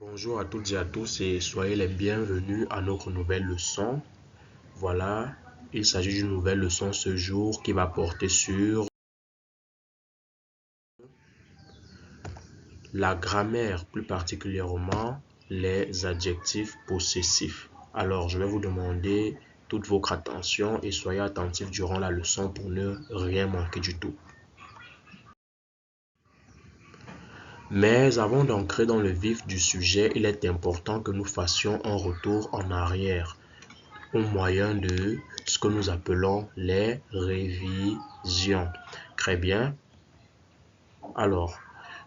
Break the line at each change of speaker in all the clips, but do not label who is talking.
Bonjour à toutes et à tous et soyez les bienvenus à notre nouvelle leçon. Voilà, il s'agit d'une nouvelle leçon ce jour qui va porter sur la grammaire, plus particulièrement les adjectifs possessifs. Alors, je vais vous demander toute votre attention et soyez attentifs durant la leçon pour ne rien manquer du tout. Mais avant d'entrer dans le vif du sujet, il est important que nous fassions un retour en arrière au moyen de ce que nous appelons les révisions. Très bien. Alors,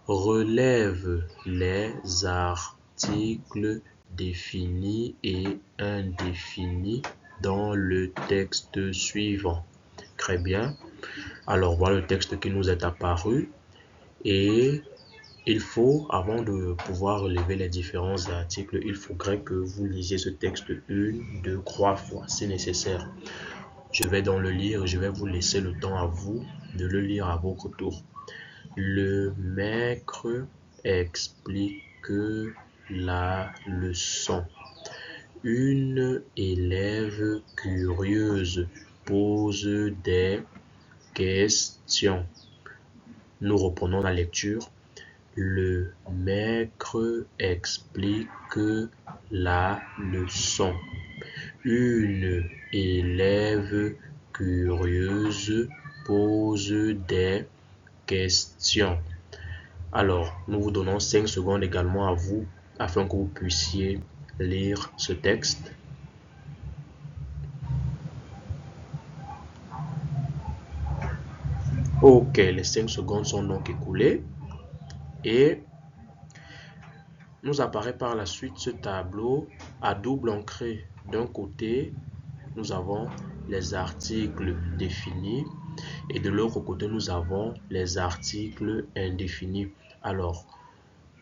relève les articles définis et indéfinis dans le texte suivant. Très bien. Alors, voilà le texte qui nous est apparu et il faut, avant de pouvoir relever les différents articles, il faudrait que vous lisiez ce texte 1, 2, 3 fois, si nécessaire. Je vais donc le lire et je vais vous laisser le temps à vous de le lire à votre tour. Le maître explique la leçon. Une élève curieuse pose des questions. Nous reprenons la lecture. Le maître explique la leçon. Une élève curieuse pose des questions. Alors, nous vous donnons 5 secondes également à vous afin que vous puissiez lire ce texte. Ok, les 5 secondes sont donc écoulées. Et nous apparaît par la suite ce tableau à double encré. D'un côté, nous avons les articles définis et de l'autre côté, nous avons les articles indéfinis. Alors,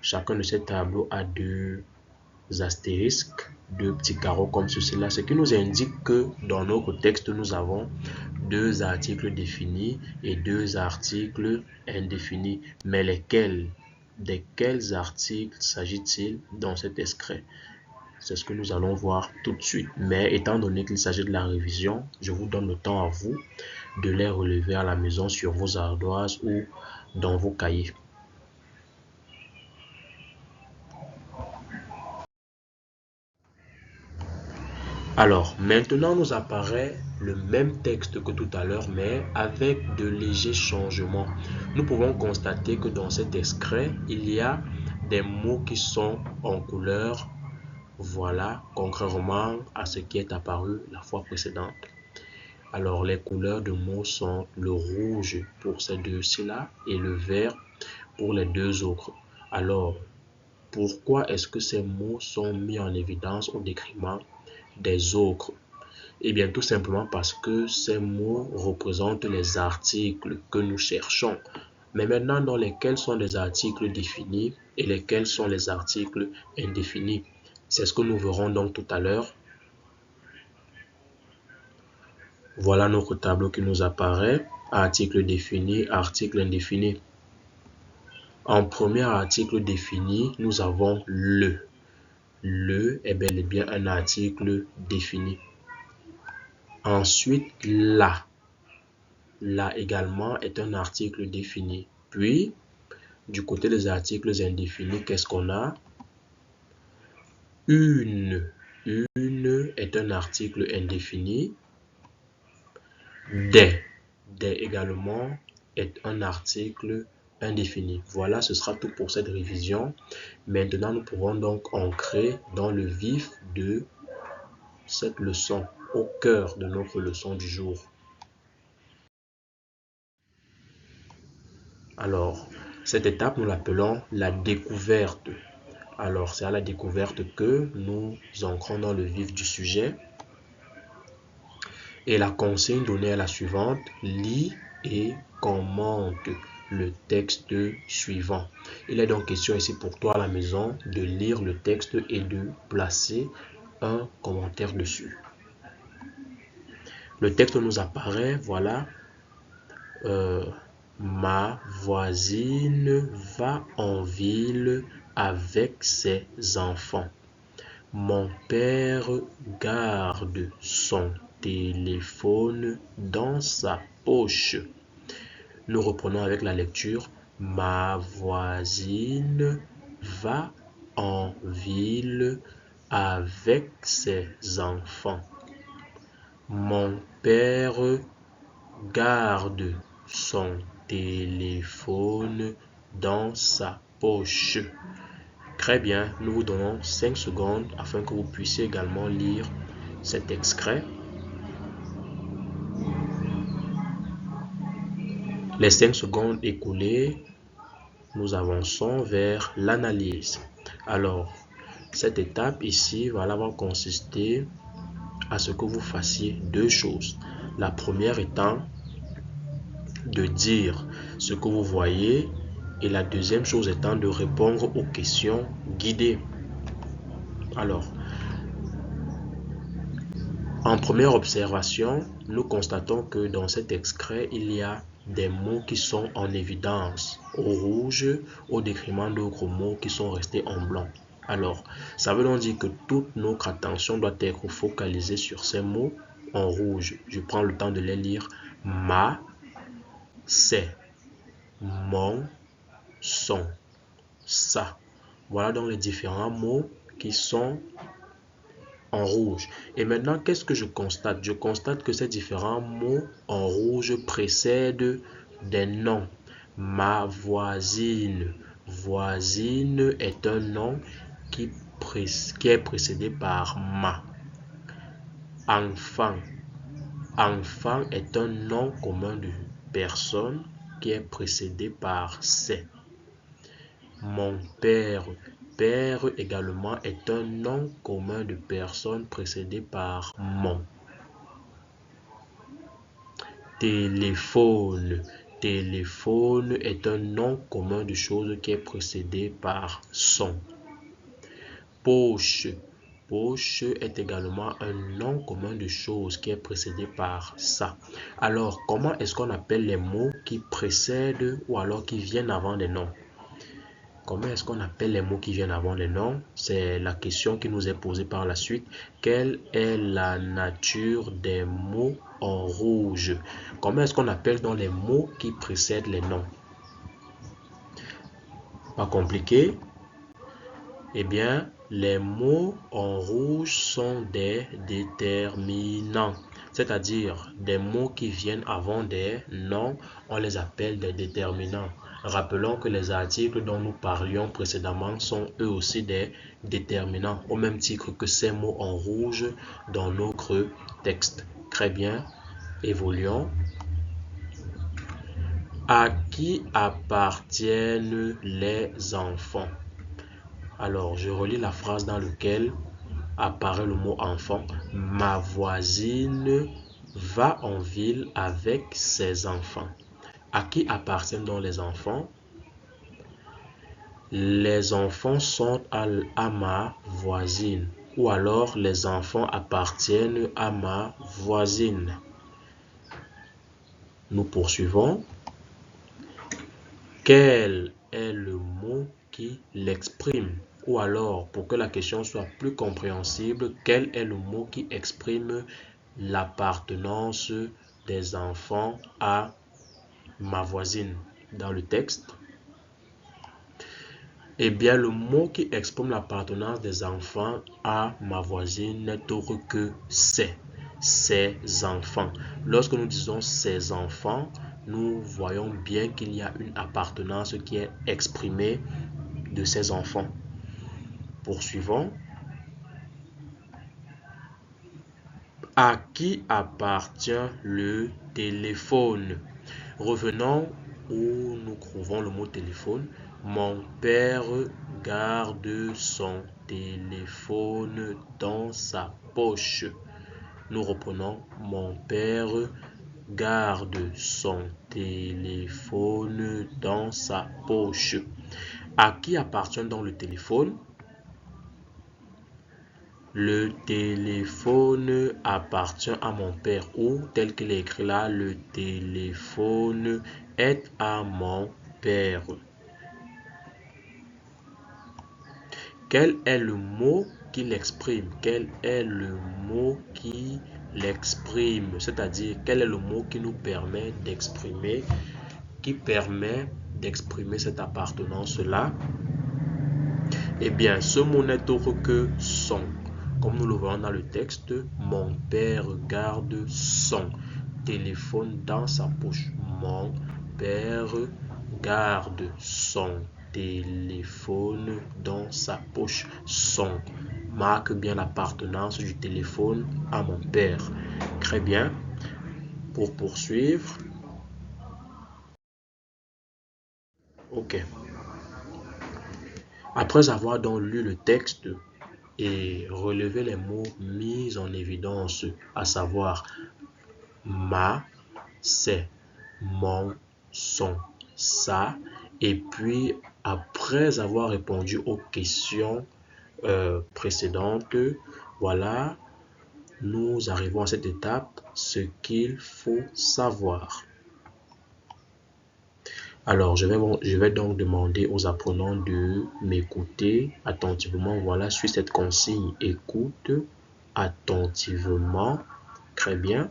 chacun de ces tableaux a deux astérisques, deux petits carreaux comme ceci-là, ce qui nous indique que dans notre texte, nous avons deux articles définis et deux articles indéfinis. Mais de quels articles s'agit-il dans cet extrait? C'est ce que nous allons voir tout de suite. Mais étant donné qu'il s'agit de la révision, je vous donne le temps à vous de les relever à la maison sur vos ardoises ou dans vos cahiers. Alors, maintenant nous apparaît le même texte que tout à l'heure, mais avec de légers changements. Nous pouvons constater que dans cet extrait, il y a des mots qui sont en couleur, voilà, contrairement à ce qui est apparu la fois précédente. Alors, les couleurs de mots sont le rouge pour ces deux-ci-là et le vert pour les deux autres. Alors, pourquoi est-ce que ces mots sont mis en évidence au détriment des autres? Eh bien, tout simplement parce que ces mots représentent les articles que nous cherchons. Mais maintenant, dans lesquels sont les articles définis et lesquels sont les articles indéfinis? C'est ce que nous verrons donc tout à l'heure. Voilà notre tableau qui nous apparaît. Article défini, article indéfini. En premier article défini, nous avons le. Le est bel et bien un article défini. Ensuite, la. La également est un article défini. Puis, du côté des articles indéfinis, qu'est-ce qu'on a? Une. Une est un article indéfini. Des. Des également est un article indéfini. Voilà, ce sera tout pour cette révision. Maintenant, nous pourrons donc entrer dans le vif de cette leçon, au cœur de notre leçon du jour. Alors, cette étape, nous l'appelons la découverte. Alors, c'est à la découverte que nous entrons dans le vif du sujet. Et la consigne donnée est la suivante: lis et commente le texte suivant. Il est donc question ici pour toi à la maison de lire le texte et de placer un commentaire dessus. Le texte nous apparaît, voilà. Ma voisine va en ville avec ses enfants. Mon père garde son téléphone dans sa poche. Nous reprenons avec la lecture. Ma voisine va en ville avec ses enfants. Mon père garde son téléphone dans sa poche. Très bien, nous vous donnons 5 secondes afin que vous puissiez également lire cet extrait. Les 5 secondes écoulées, nous avançons vers l'analyse. Alors, cette étape ici va consister à ce que vous fassiez deux choses. La première étant de dire ce que vous voyez et la deuxième chose étant de répondre aux questions guidées. Alors, en première observation, nous constatons que dans cet extrait, il y a des mots qui sont en évidence au rouge au détriment d'autres mots qui sont restés en blanc. Alors, ça veut donc dire que toute notre attention doit être focalisée sur ces mots en rouge. Je prends le temps de les lire. Ma, c'est, mon, son, ça. Voilà donc les différents mots qui sont en rouge. Et maintenant, qu'est-ce que je constate? Je constate que ces différents mots en rouge précèdent des noms. Ma voisine. Voisine est un nom qui est précédé par ma. Enfant. Enfant est un nom commun de personne qui est précédé par c'est. Mon père. Père également est un nom commun de personne précédé par mon. Téléphone. Téléphone est un nom commun de chose qui est précédé par son. Poche. Poche est également un nom commun de chose qui est précédé par ça. Alors, comment est-ce qu'on appelle les mots qui précèdent ou alors qui viennent avant les noms? Comment est-ce qu'on appelle les mots qui viennent avant les noms? C'est la question qui nous est posée par la suite. Quelle est la nature des mots en rouge? Comment est-ce qu'on appelle donc les mots qui précèdent les noms? Pas compliqué? Eh bien, les mots en rouge sont des déterminants. C'est-à-dire des mots qui viennent avant des noms, on les appelle des déterminants. Rappelons que les articles dont nous parlions précédemment sont eux aussi des déterminants, au même titre que ces mots en rouge dans notre texte. Très bien, évoluons. À qui appartiennent les enfants? Alors, je relis la phrase dans laquelle apparaît le mot enfant. Ma voisine va en ville avec ses enfants. À qui appartiennent donc les enfants? Les enfants sont à ma voisine. Ou alors les enfants appartiennent à ma voisine. Nous poursuivons. Quel est le mot qui l'exprime? Ou alors, pour que la question soit plus compréhensible, quel est le mot qui exprime l'appartenance des enfants à ma voisine dans le texte? Eh bien, le mot qui exprime l'appartenance des enfants à ma voisine n'est autre que c'est. Ses enfants. Lorsque nous disons ses enfants, nous voyons bien qu'il y a une appartenance qui est exprimée de ces enfants. Poursuivons. À qui appartient le téléphone? Revenons où nous trouvons le mot téléphone. Mon père garde son téléphone dans sa poche. Nous reprenons. Mon père garde son téléphone dans sa poche. À qui appartient donc le téléphone? Le téléphone appartient à mon père, ou tel qu'il est écrit là, le téléphone est à mon père. Quel est le mot qui l'exprime? Quel est le mot qui l'exprime? C'est-à-dire, quel est le mot qui nous permet d'exprimer, cette appartenance-là? Eh bien, ce mot n'est autre que son. Comme nous le voyons dans le texte, mon père garde son téléphone dans sa poche. Mon père garde son téléphone dans sa poche. Son marque bien l'appartenance du téléphone à mon père. Très bien. Pour poursuivre. Ok. Après avoir donc lu le texte et relevé les mots mis en évidence, à savoir ma, c'est, mon, son, ça, et puis après avoir répondu aux questions précédentes, voilà, nous arrivons à cette étape, ce qu'il faut savoir. Alors, je vais donc demander aux apprenants de m'écouter attentivement. Voilà, suis cette consigne. Écoute attentivement. Très bien.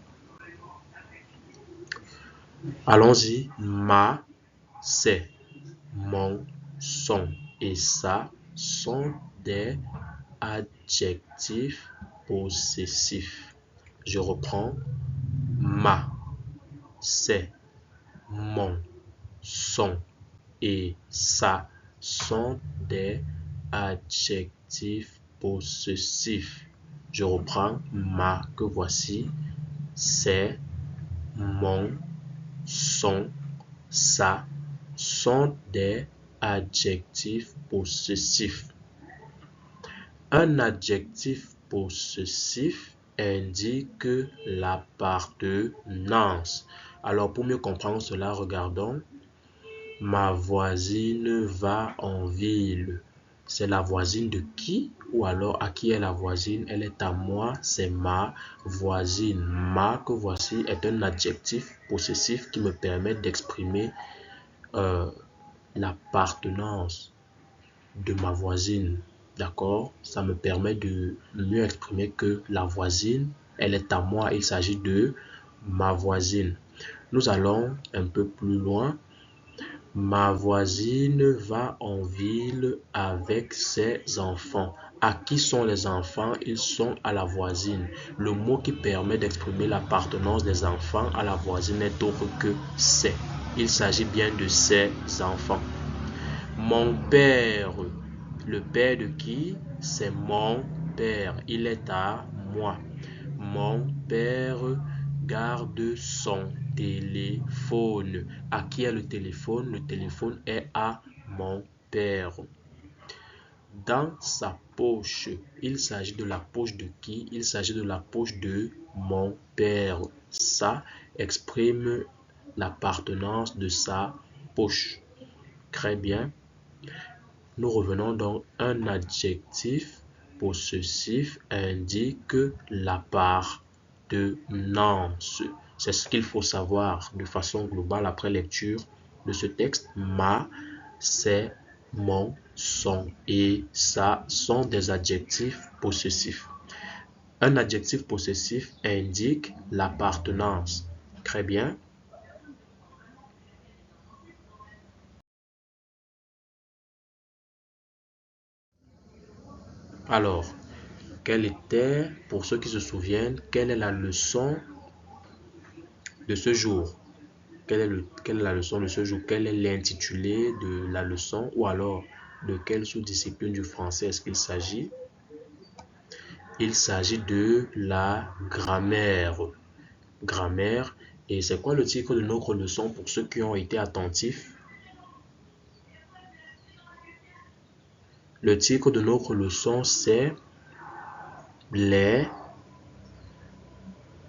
Allons-y. Ma, c'est, mon, son et ça sont des adjectifs possessifs. Je reprends. Ma, c'est, mon, son et ça sont des adjectifs possessifs. Je reprends. Ma que voici, c'est, mon, son, ça sont des adjectifs possessifs. Un adjectif possessif indique l'appartenance. Alors pour mieux comprendre cela, regardons. Ma voisine va en ville. C'est la voisine de qui? Ou alors à qui est la voisine? Elle est à moi, c'est ma voisine. Ma que voici est un adjectif possessif qui me permet d'exprimer l'appartenance de ma voisine. D'accord? Ça me permet de mieux exprimer que la voisine, elle est à moi. Il s'agit de ma voisine. Nous allons un peu plus loin. Ma voisine va en ville avec ses enfants. À qui sont les enfants? Ils sont à la voisine. Le mot qui permet d'exprimer l'appartenance des enfants à la voisine n'est autre que c'est. Il s'agit bien de ses enfants. Mon père. Le père de qui? C'est mon père. Il est à moi. Mon père garde son téléphone. À qui est le téléphone? Le téléphone est à mon père. Dans sa poche. Il s'agit de la poche de qui? Il s'agit de la poche de mon père. Ça exprime l'appartenance de sa poche. Très bien. Nous revenons donc. Un adjectif possessif indique l'appartenance. C'est ce qu'il faut savoir de façon globale après lecture de ce texte. Ma, c'est, mon, son et ça sont des adjectifs possessifs. Un adjectif possessif indique l'appartenance. Très bien. Alors, quelle était, pour ceux qui se souviennent, quelle est la leçon de ce jour? Quelle est la leçon de ce jour? Quel est l'intitulé de la leçon? Ou alors, de quelle sous-discipline du français est-ce qu'il s'agit? Il s'agit de la grammaire. Grammaire. Et c'est quoi le titre de notre leçon pour ceux qui ont été attentifs? Le titre de notre leçon, c'est les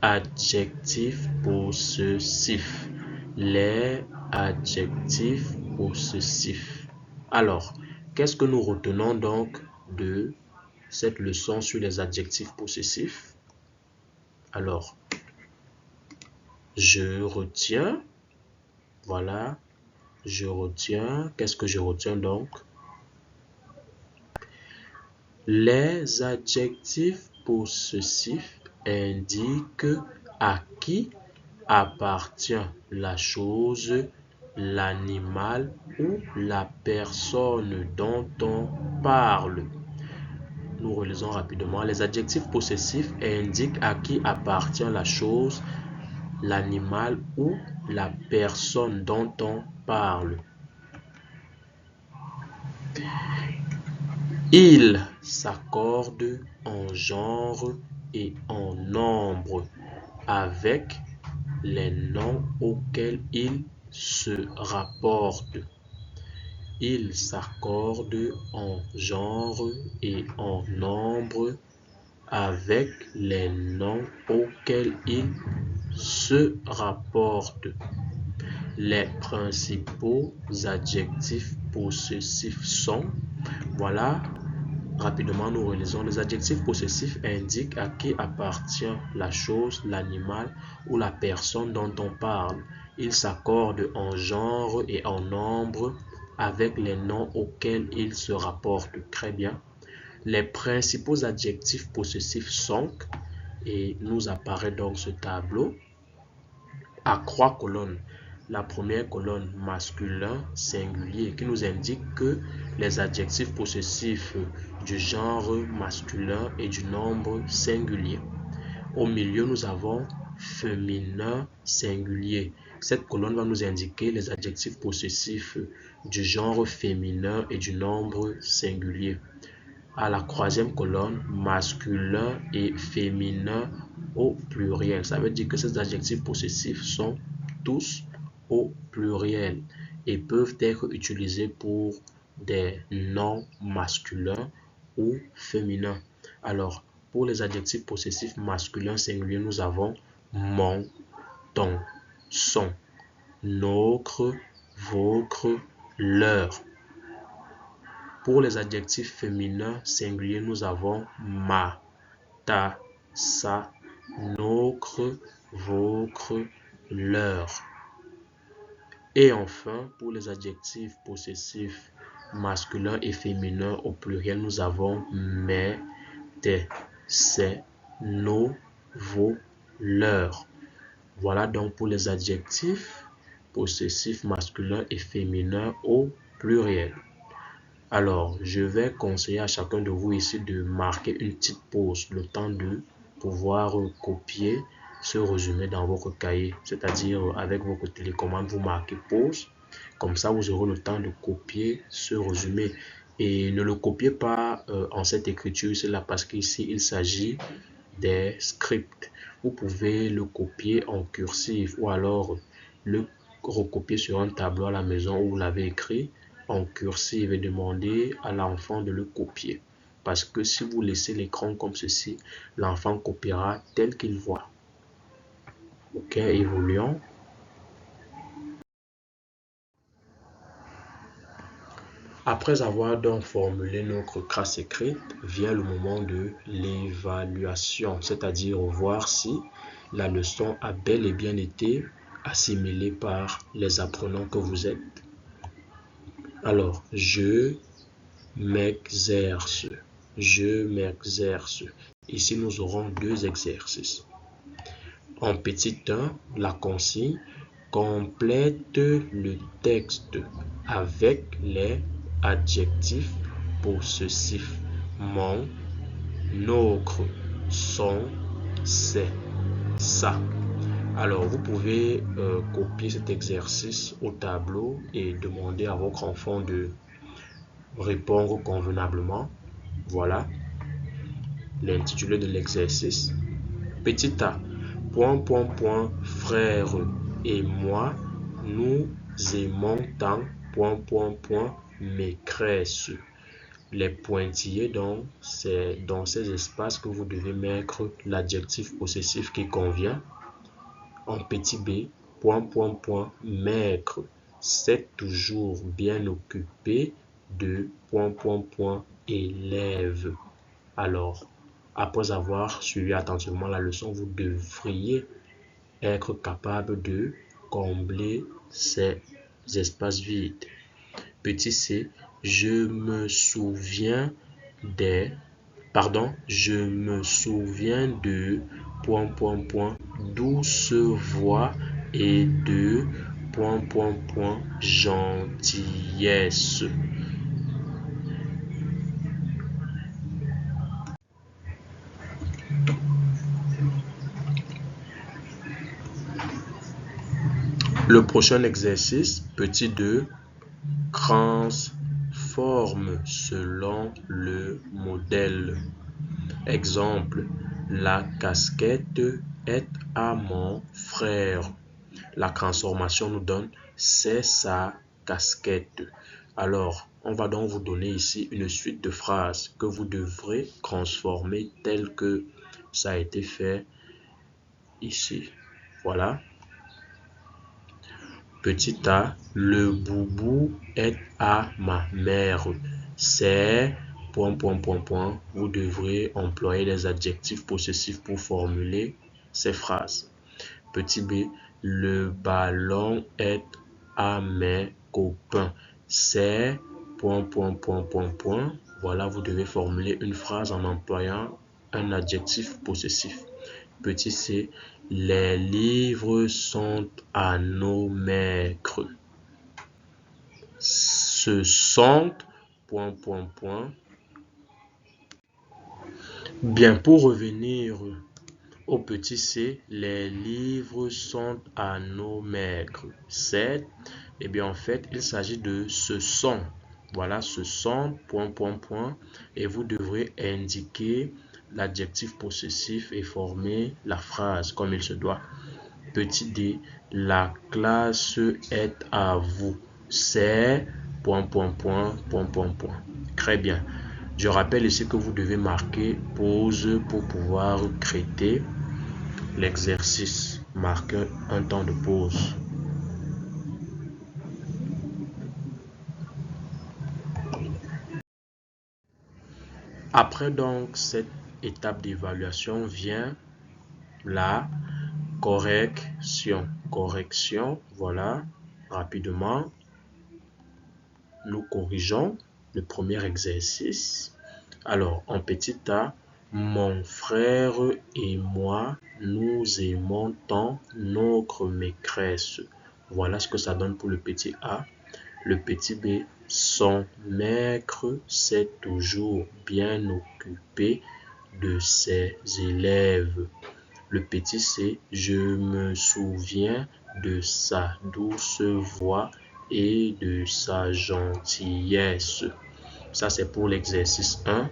adjectifs possessifs. Les adjectifs possessifs. Alors, qu'est-ce que nous retenons donc de cette leçon sur les adjectifs possessifs? Alors, je retiens Voilà, je retiens. Qu'est-ce que je retiens donc? Les adjectifs possessifs indiquent à qui appartient la chose, l'animal ou la personne dont on parle. Nous relisons rapidement. Les adjectifs possessifs indiquent à qui appartient la chose, l'animal ou la personne dont on parle. Ils s'accordent en genre et en nombre avec les noms auxquels ils se rapportent. Ils s'accordent en genre et en nombre avec les noms auxquels ils se rapportent. Les principaux adjectifs possessifs sont, voilà, rapidement nous relisons, les adjectifs possessifs indiquent à qui appartient la chose, l'animal ou la personne dont on parle. Ils s'accordent en genre et en nombre avec les noms auxquels ils se rapportent. Très bien. Les principaux adjectifs possessifs sont, et nous apparaît donc ce tableau, à 3 colonnes. La première colonne masculin singulier qui nous indique que les adjectifs possessifs du genre masculin et du nombre singulier. Au milieu, nous avons féminin singulier. Cette colonne va nous indiquer les adjectifs possessifs du genre féminin et du nombre singulier. À la troisième colonne, masculin et féminin au pluriel. Ça veut dire que ces adjectifs possessifs sont tous au pluriel et peuvent être utilisés pour des noms masculins ou féminins. Alors, pour les adjectifs possessifs masculins singuliers, nous avons mon, ton, son, notre, votre, leur. Pour les adjectifs féminins singuliers, nous avons ma, ta, sa, notre, votre, leur. Et enfin, pour les adjectifs possessifs masculins et féminins au pluriel, nous avons mes, tes, ses, nos, vos, leurs. Voilà donc pour les adjectifs possessifs masculins et féminins au pluriel. Alors, je vais conseiller à chacun de vous ici de marquer une petite pause, le temps de pouvoir copier ce résumé dans votre cahier. C'est-à-dire, avec votre télécommande, vous marquez pause. Comme ça, vous aurez le temps de copier ce résumé. Et ne le copiez pas en cette écriture, c'est là parce qu'ici, il s'agit des scripts. Vous pouvez le copier en cursif ou alors le recopier sur un tableau à la maison où vous l'avez écrit en cursive et demander à l'enfant de le copier. Parce que si vous laissez l'écran comme ceci, l'enfant copiera tel qu'il voit. Ok, évoluons. Après avoir donc formulé notre classe écrite, vient le moment de l'évaluation, c'est-à-dire voir si la leçon a bel et bien été assimilée par les apprenants que vous êtes. Alors, je m'exerce. Je m'exerce. Ici, nous aurons deux exercices. En petit 1, la consigne complète le texte avec les adjectifs possessifs mon, notre, son, c'est, ça. Alors, vous pouvez copier cet exercice au tableau et demander à votre enfant de répondre convenablement. Voilà l'intitulé de l'exercice. Petit a, frère et moi, nous aimons tant, maîtresse. Les pointillés, donc, c'est dans ces espaces que vous devez mettre l'adjectif possessif qui convient. En petit b, maître, c'est toujours bien occupé de élève. Alors, après avoir suivi attentivement la leçon, vous devriez être capable de combler ces espaces vides. Petit c, je me souviens de douce voix et de gentillesse. Le prochain exercice, petit 2, transforme selon le modèle. Exemple, la casquette est à mon frère. La transformation nous donne c'est sa casquette. Alors, on va donc vous donner ici une suite de phrases que vous devrez transformer tel que ça a été fait ici. Voilà. Petit a, le boubou est à ma mère. C'est ... Vous devrez employer les adjectifs possessifs pour formuler ces phrases. Petit b, le ballon est à mes copains. C'est ... Voilà, vous devez formuler une phrase en employant un adjectif possessif. Petit c, les livres sont à nos maîtres. Ce sont ... Bien, pour revenir au petit c, les livres sont à nos maîtres. C'est, et bien en fait, il s'agit de ce sont. Voilà, ce sont ... Et vous devrez indiquer l'adjectif possessif et former la phrase comme il se doit. Petit d, la classe est à vous. C'est ... Très bien. Je rappelle ici que vous devez marquer pause pour pouvoir traiter l'exercice. Marquez un temps de pause. Après donc cette étape d'évaluation vient la correction. Correction, voilà, rapidement, nous corrigeons le premier exercice. Alors, en petit a, mon frère et moi, nous aimons tant notre maîtresse. Voilà ce que ça donne pour le petit a. Le petit b, son maître s'est toujours bien occupé de ses élèves. Le petit c, je me souviens de sa douce voix et de sa gentillesse. Ça, c'est pour l'exercice 1.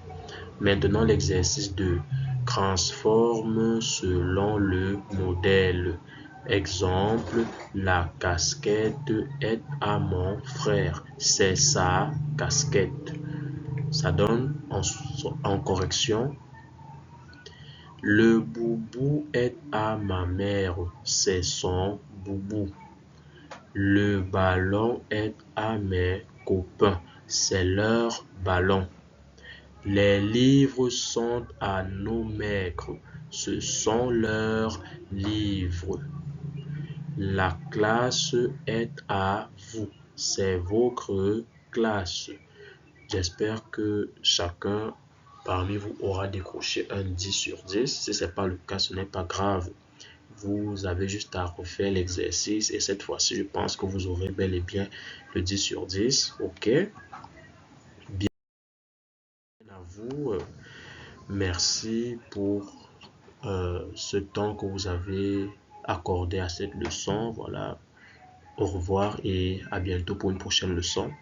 Maintenant, l'exercice 2. Transforme selon le modèle. Exemple, la casquette est à mon frère. C'est sa casquette. Ça donne en correction. Le boubou est à ma mère. C'est son boubou. Le ballon est à mes copains. C'est leur ballon. Les livres sont à nos maîtres. Ce sont leurs livres. La classe est à vous. C'est votre classe. J'espère que chacun parmi vous aura décroché un 10 sur 10. Si ce n'est pas le cas, ce n'est pas grave. Vous avez juste à refaire l'exercice et cette fois-ci, je pense que vous aurez bel et bien le 10 sur 10. Ok? Bien à vous. Merci pour ce temps que vous avez accordé à cette leçon. Voilà. Au revoir et à bientôt pour une prochaine leçon.